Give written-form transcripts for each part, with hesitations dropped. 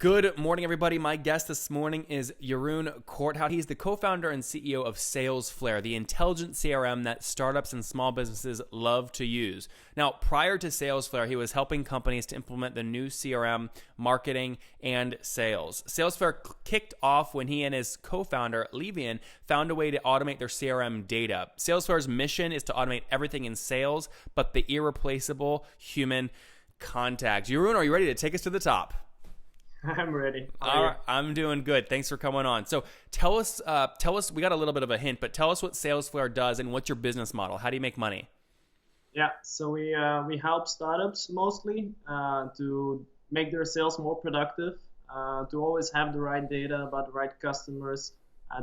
Good morning, everybody. My guest this morning is Jereon Corthout. He's the co-founder and CEO of Salesflare, the intelligent CRM that startups and small businesses love to use. Now, prior to Salesflare, he was helping companies to implement the new CRM, marketing, and sales. Salesflare kicked off when he and his co-founder, Jereon, found a way to automate their CRM data. Salesflare's mission is to automate everything in sales, but the irreplaceable human contact. Jereon, are you ready to take us to the top? I'm ready. All right, I'm doing good. Thanks for coming on. So tell us, we got a little bit of a hint, but tell us what Salesflare does and what's your business model? How do you make money? Yeah, so we help startups mostly to make their sales more productive, to always have the right data about the right customers,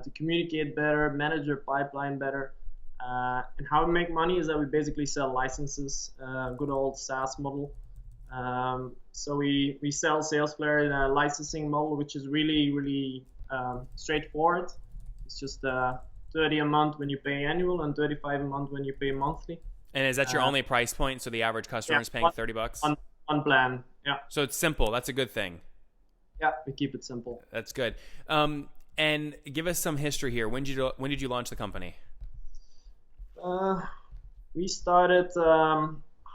to communicate better, manage their pipeline better. And how we make money is that we basically sell licenses, good old SaaS model. So we sell Salesflare in a licensing model, which is really straightforward. It's just 30 a month when you pay annual and 35 a month when you pay monthly. And is that your only price point? So the average customer is paying $30? On plan, yeah. So it's simple. That's a good thing. Yeah, we keep it simple. That's good. And give us some history here. When did you launch the company? We started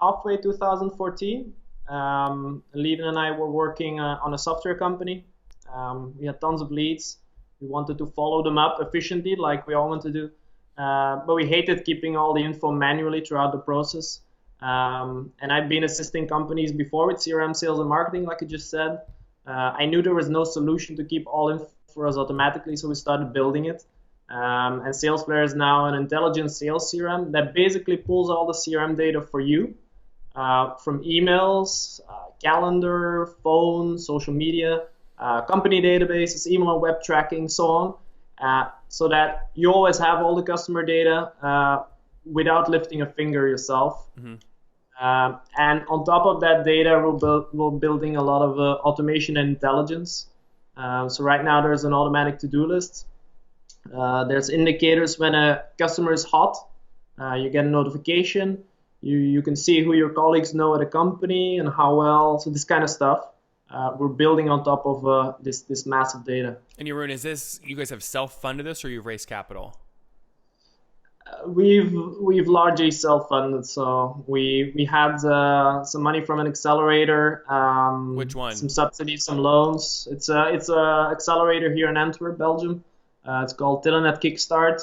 halfway 2014. Lieven and I were working on a software company. We had tons of leads. We wanted to follow them up efficiently, like we all want to do. But we hated keeping all the info manually throughout the process. And I'd been assisting companies before with CRM sales and marketing, like I just said. I knew there was no solution to keep all info for us automatically, so we started building it. And Salesflare is now an intelligent sales CRM that basically pulls all the CRM data for you. From emails, calendar, phone, social media, company databases, email and web tracking, so on, so that you always have all the customer data without lifting a finger yourself. Mm-hmm. And on top of that data, we're building a lot of automation and intelligence. So right now there's an automatic to-do list. There's indicators when a customer is hot. You get a notification. You can see who your colleagues know at a company and how well, so this kind of stuff. We're building on top of this massive data. And Jereon, is this, you guys have self-funded this or you've raised capital? We've largely self-funded. So we had some money from an accelerator. Which one? Some subsidies, some loans. It's a accelerator here in Antwerp, Belgium. It's called Tillanet Kickstart.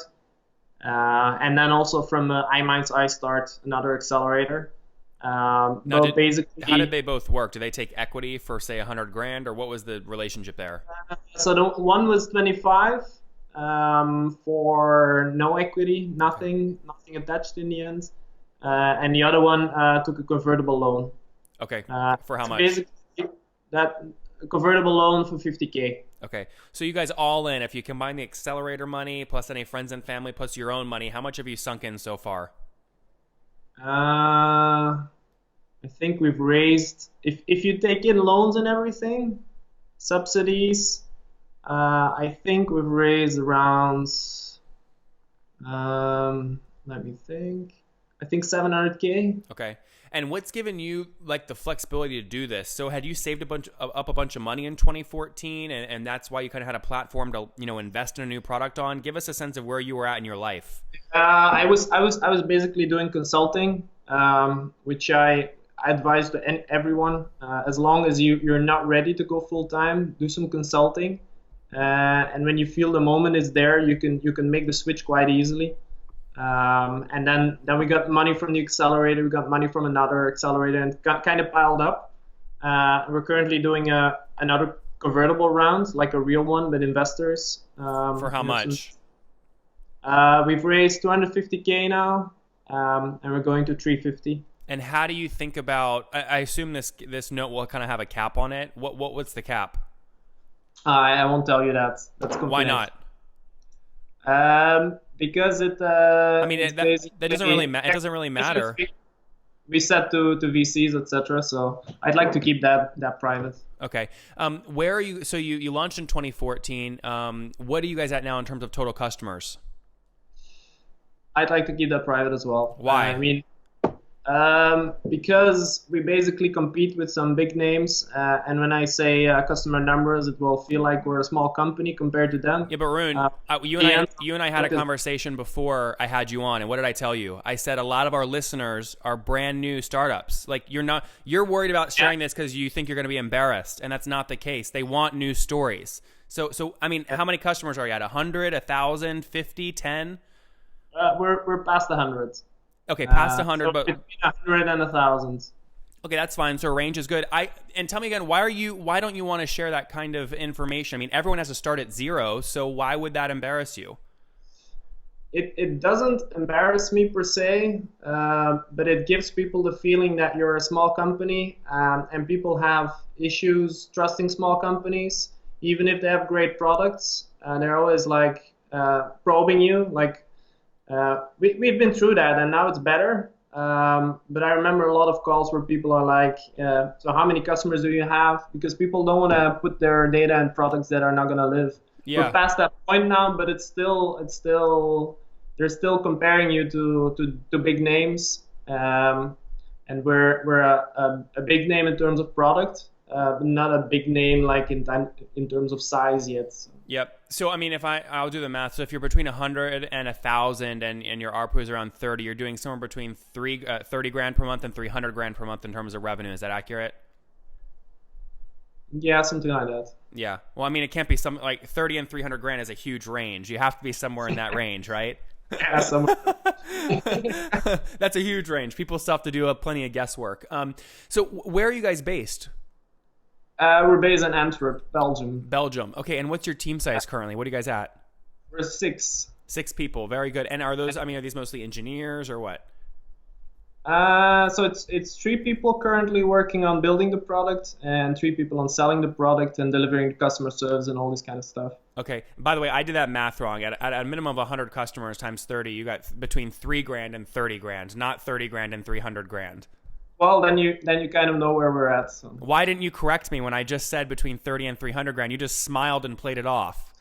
And then also from iMinds iStart, another accelerator. How did they both work? Do they take equity for say $100,000, or what was the relationship there? So the one was 25 for no equity, nothing attached in the end, and the other one took a convertible loan. Okay, for how much? Basically, that convertible loan for $50,000. Okay, so you guys all in, if you combine the accelerator money plus any friends and family plus your own money, how much have you sunk in so far? I think we've raised, if you take in loans and everything, subsidies, I think we've raised around, let me think, I think $700,000. Okay. And what's given you like the flexibility to do this? So had you saved up a bunch of money in 2014, and that's why you kind of had a platform to invest in a new product on? Give us a sense of where you were at in your life. I was basically doing consulting, which I advise to everyone. As long as you're not ready to go full time, do some consulting, and when you feel the moment is there, you can make the switch quite easily. And then we got money from the accelerator, we got money from another accelerator, and got kind of piled up. We're currently doing another convertible round, like a real one with investors. For how much? We've raised $250,000 now, and we're going to $350,000. And how do you think about, I assume this note will kind of have a cap on it. What's the cap? I won't tell you that. That's confidential. Why not? Because it. I mean, that doesn't really matter. It doesn't really matter. We set to VCs, etc. So I'd like to keep that private. Okay. Where are you? So you launched in 2014. What are you guys at now in terms of total customers? I'd like to keep that private as well. Why? I mean, Because we basically compete with some big names, and when I say customer numbers, it will feel like we're a small company compared to them. Yeah, but Rune, And you and I had a conversation before I had you on, and what did I tell you? I said a lot of our listeners are brand new startups. Like you're worried about sharing this because you think you're going to be embarrassed, and that's not the case. They want new stories. So I mean, how many customers are you at? 100, 1,000, 50, 10? We're past 100. Okay, past 100, so but between 100 and 1,000. okay, that's fine. So range is good. And tell me again, why don't you want to share that kind of information? I mean, everyone has to start at zero, so why would that embarrass you? It doesn't embarrass me per se, but it gives people the feeling that you're a small company, and people have issues trusting small companies, even if they have great products. They're always like probing you, like. We've been through that, and now it's better. But I remember a lot of calls where people are like, so how many customers do you have? Because people don't want to put their data in products that are not going to live. Yeah. We're past that point now, but it's still, they're still comparing you to big names. And we're a big name in terms of product, but not a big name like in terms of size yet. So. Yep. So, I mean, I'll do the math. So if you're between 100 and 1,000 and your ARPU is around 30, you're doing somewhere between 30 grand per month and 300 grand per month in terms of revenue. Is that accurate? Yeah, something like that. Yeah. Well, I mean, it can't be some like 30 and 300 grand is a huge range. You have to be somewhere in that range, right? Yeah, somewhere. That's a huge range. People still have to do plenty of guesswork. So where are you guys based? We're based in Antwerp, Belgium. Belgium. Okay, and what's your team size currently? What are you guys at? We're 6. 6 people. Very good. And are these mostly engineers or what? So it's 3 people currently working on building the product, and 3 people on selling the product and delivering the customer service and all this kind of stuff. Okay. By the way, I did that math wrong. At a minimum of 100 customers times 30, you got between 3 grand and 30 grand, not 30 grand and 300 grand. Well, then you kind of know where we're at. So. Why didn't you correct me when I just said between 30 and 300 grand? You just smiled and played it off.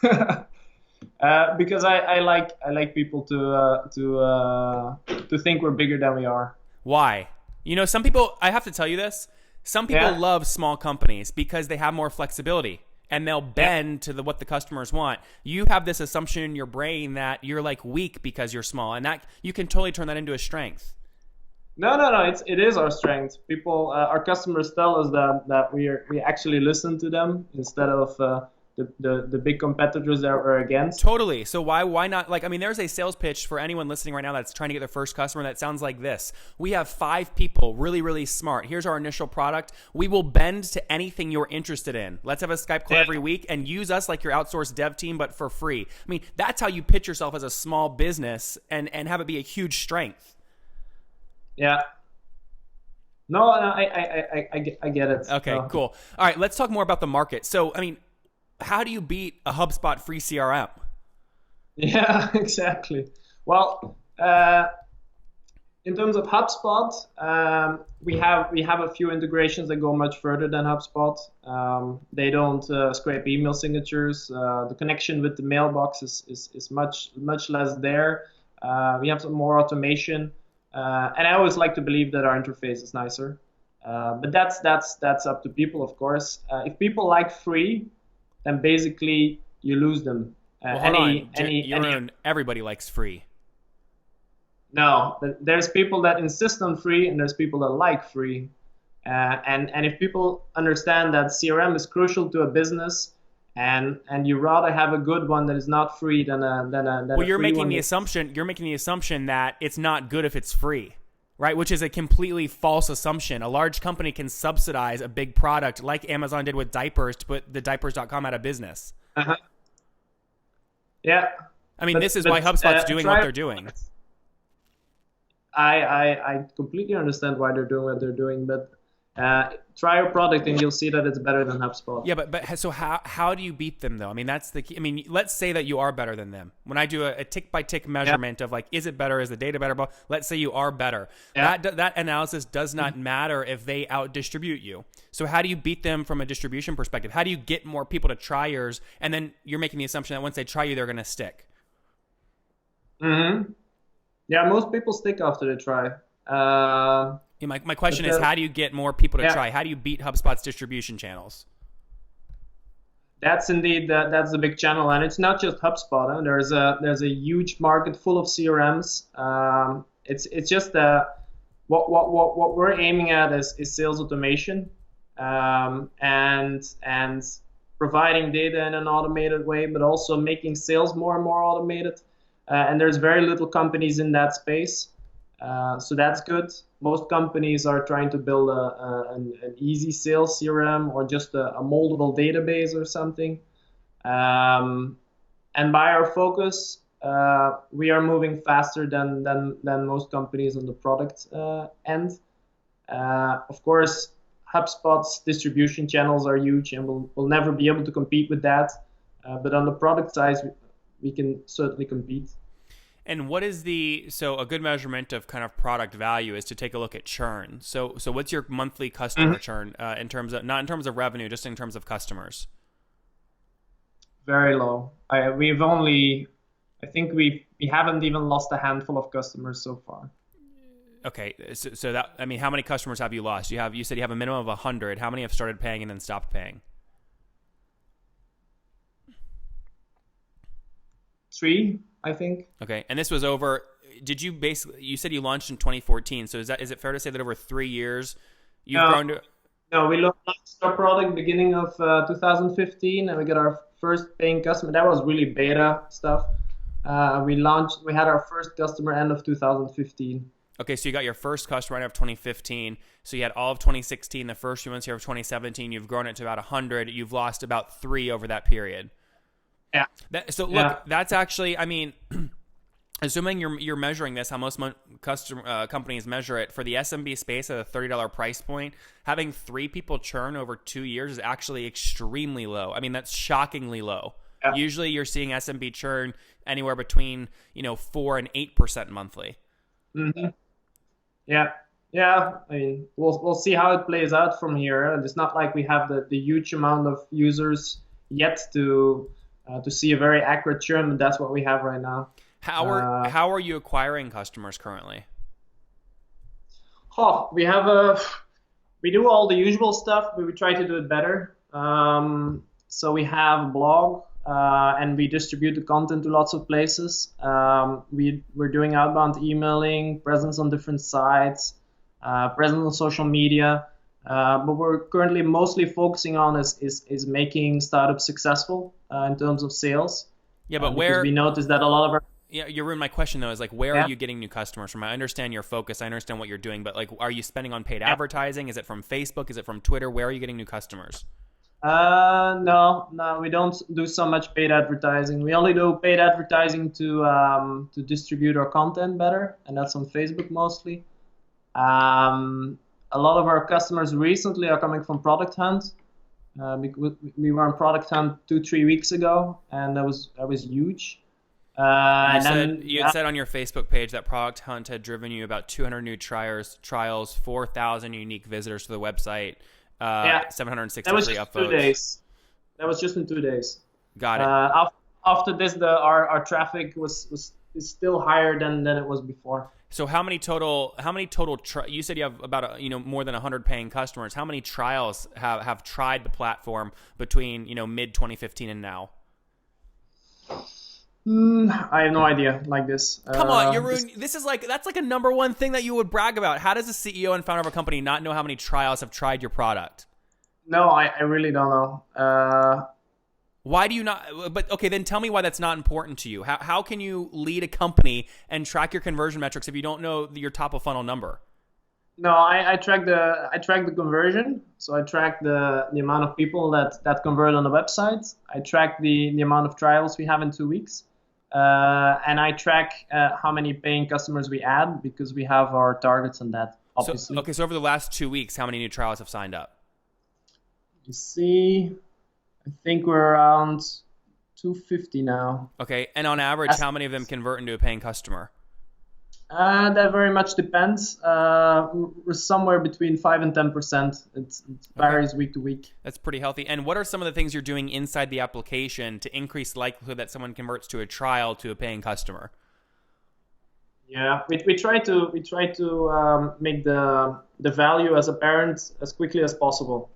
Because I like people to think we're bigger than we are. Why? You know, some people, I have to tell you this, some people love small companies because they have more flexibility and they'll bend to what the customers want. You have this assumption in your brain that you're like weak because you're small, and that you can totally turn that into a strength. No. It is our strength. People, our customers tell us that we actually listen to them instead of the big competitors that we're against. Totally. So why not? Like, I mean, there's a sales pitch for anyone listening right now that's trying to get their first customer that sounds like this. We have 5 people, really, really smart. Here's our initial product. We will bend to anything you're interested in. Let's have a Skype call every week and use us like your outsourced dev team, but for free. I mean, that's how you pitch yourself as a small business and have it be a huge strength. Yeah. No, I get it. Okay, cool. All right, let's talk more about the market. So, I mean, how do you beat a HubSpot free CRM? Yeah, exactly. Well, in terms of HubSpot, we have a few integrations that go much further than HubSpot. They don't scrape email signatures. The connection with the mailbox is much less there. We have some more automation. And I always like to believe that our interface is nicer, but that's up to people, of course. If people like free, then basically you lose them. Well, hold on. Everybody likes free. No, there's people that insist on free, and there's people that like free. And if people understand that CRM is crucial to a business, and you rather have a good one that is not free than well, you're making the assumption that it's not good if it's free, right? Which is a completely false assumption. A large company can subsidize a big product like Amazon did with diapers to put the diapers.com out of business. Yeah. I mean, this is why HubSpot's doing what they're doing. I completely understand why they're doing what they're doing, but try our product and you'll see that it's better than HubSpot. Yeah, but so how do you beat them though? I mean, that's the key. I mean, let's say that you are better than them. When I do a tick by tick measurement of like, is it better? Is the data better? Let's say you are better. Yeah. That analysis does not matter if they out distribute you. So how do you beat them from a distribution perspective? How do you get more people to try yours? And then you're making the assumption that once they try you, they're going to stick. Mm-hmm. Yeah, most people stick after they try. My question is, how do you get more people to try? How do you beat HubSpot's distribution channels? That's indeed that's a big channel, and it's not just HubSpot. Huh? There's a huge market full of CRMs. It's just what we're aiming at is sales automation, and providing data in an automated way, but also making sales more and more automated. And there's very little companies in that space, so that's good. Most companies are trying to build an easy sales CRM or just a moldable database or something. And by our focus, we are moving faster than most companies on the product end. Of course, HubSpot's distribution channels are huge, and we'll never be able to compete with that. But on the product side, we can certainly compete. And what is so a good measurement of kind of product value is to take a look at churn. So what's your monthly customer churn in terms of, not in terms of revenue, just in terms of customers? Very low. I think we haven't even lost a handful of customers so far. Okay, so that, I mean, how many customers have you lost? You said you have a minimum of 100. How many have started paying and then stopped paying? 3, I think. Okay, and this was over. You said you launched in 2014. So is it fair to say that over 3 years you've grown to? No, we launched our product beginning of 2015, and we got our first paying customer. That was really beta stuff. We had our first customer end of 2015. Okay, so you got your first customer end of 2015. So you had all of 2016, the first few months here of 2017. You've grown it to about 100. You've lost about 3 over that period. Yeah. That's actually, I mean, assuming you're measuring this, how most companies measure it, for the SMB space at a $30 price point, having 3 people churn over 2 years is actually extremely low. I mean, that's shockingly low. Yeah. Usually you're seeing SMB churn anywhere between 4 and 8% monthly. Mm-hmm. Yeah. I mean, we'll see how it plays out from here. It's not like we have the huge amount of users yet to see a very accurate churn, but that's what we have right now. How are you acquiring customers currently? We do all the usual stuff, but we try to do it better. So we have a blog, and we distribute the content to lots of places. We're doing outbound emailing, presence on different sites, presence on social media. But we're currently mostly focusing on is making startups successful in terms of sales. Yeah, but because we noticed that a lot of our... Yeah, you ruined my question though. Is like, where are you getting new customers from? I understand your focus. I understand what you're doing, but like, are you spending on paid advertising? Is it from Facebook? Is it from Twitter? Where are you getting new customers? No, we don't do so much paid advertising. We only do paid advertising to distribute our content better, and that's on Facebook mostly. A lot of our customers recently are coming from Product Hunt. Because we were on Product Hunt 2-3 weeks ago, and that was huge. You had said on your Facebook page that Product Hunt had driven you about 200 new trials, 4,000 unique visitors to the website, 763 upvotes. 2 days. That was just in 2 days. Got it. After this, our traffic is still higher than it was before. So how many total you said you have about more than 100 paying customers. How many trials have tried the platform between mid 2015 and now? I have no idea. Like this. Come on, Jeroen. That's like a number one thing that you would brag about. How does a CEO and founder of a company not know how many trials have tried your product? No, I really don't know. Why do you not? But okay, then tell me why that's not important to you. How can you lead a company and track your conversion metrics if you don't know your top of funnel number? No, I track the conversion. So I track the amount of people that convert on the website. I track the amount of trials we have in 2 weeks. And I track how many paying customers we add, because we have our targets on that, obviously. So over the last 2 weeks, how many new trials have signed up? You see, I think we're around 250 now. Okay, and on average, how many of them convert into a paying customer? That very much depends. We're somewhere between 5 and 10%. It varies week to week. That's pretty healthy. And what are some of the things you're doing inside the application to increase the likelihood that someone converts to a trial to a paying customer? Yeah, we try to make the value as apparent as quickly as possible.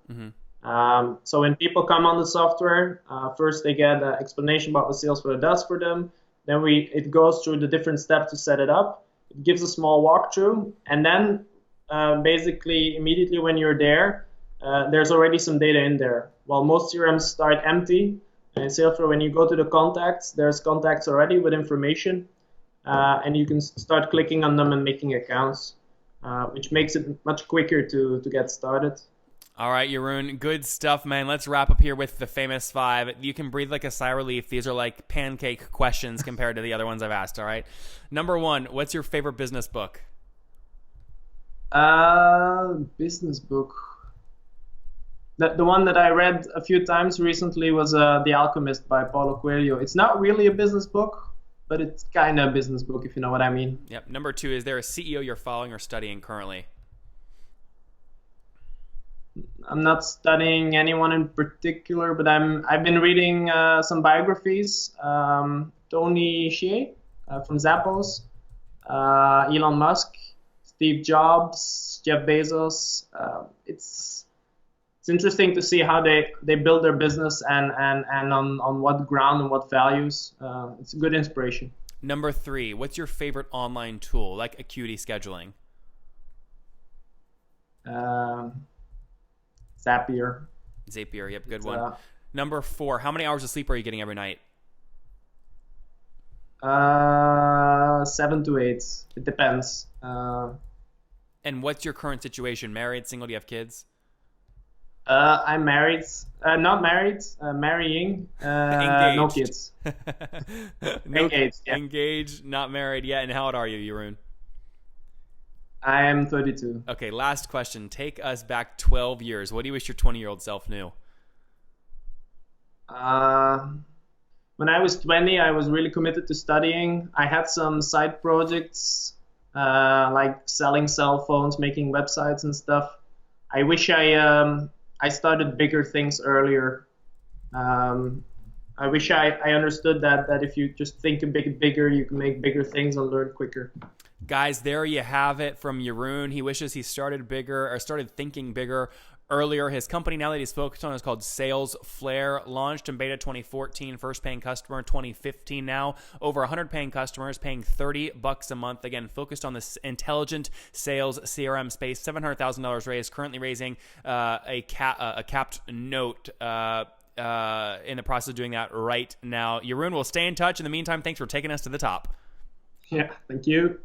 So when people come on the software, first they get an explanation about what Salesforce does for them. Then it goes through the different steps to set it up. It gives a small walkthrough, and then basically immediately when you're there, there's already some data in there. While most CRMs start empty, in Salesforce when you go to the contacts, there's contacts already with information, and you can start clicking on them and making accounts, which makes it much quicker to get started. All right, Jeroen, good stuff, man. Let's wrap up here with the famous 5. You can breathe like a sigh of relief. These are like pancake questions compared to the other ones I've asked, all right? Number 1, what's your favorite business book? Business book. The one that I read a few times recently was The Alchemist by Paulo Coelho. It's not really a business book, but it's kind of a business book, if you know what I mean. Yep. Number 2, is there a CEO you're following or studying currently? I'm not studying anyone in particular, but I've been reading some biographies. Tony Hsieh from Zappos, Elon Musk, Steve Jobs, Jeff Bezos. It's interesting to see how they build their business and on what ground and what values. It's a good inspiration. Number 3, what's your favorite online tool, like Acuity scheduling? Zapier. Yep, good one. Number 4, how many hours of sleep are you getting every night? 7 to 8. It depends. And what's your current situation? Married, single, do you have kids? I'm married. Not married. Marrying. Engaged. No kids. Engaged. Yeah. Engaged, not married yet. And how old are you, Jeroen? I am 32. Okay, last question. Take us back 12 years. What do you wish your 20-year-old self knew? When I was 20, I was really committed to studying. I had some side projects, like selling cell phones, making websites and stuff. I wish I started bigger things earlier. I wish I understood that if you just think a bit bigger, you can make bigger things and learn quicker. Guys, there you have it from Jeroen. He wishes he started bigger or started thinking bigger earlier. His company now that he's focused on is called Salesflare, launched in beta 2014, first paying customer 2015 now, over 100 paying customers, paying $30 a month. Again, focused on this intelligent sales CRM space, $700,000 raised, currently raising a capped note in the process of doing that right now. Jeroen will stay in touch. In the meantime, thanks for taking us to the top. Yeah, thank you.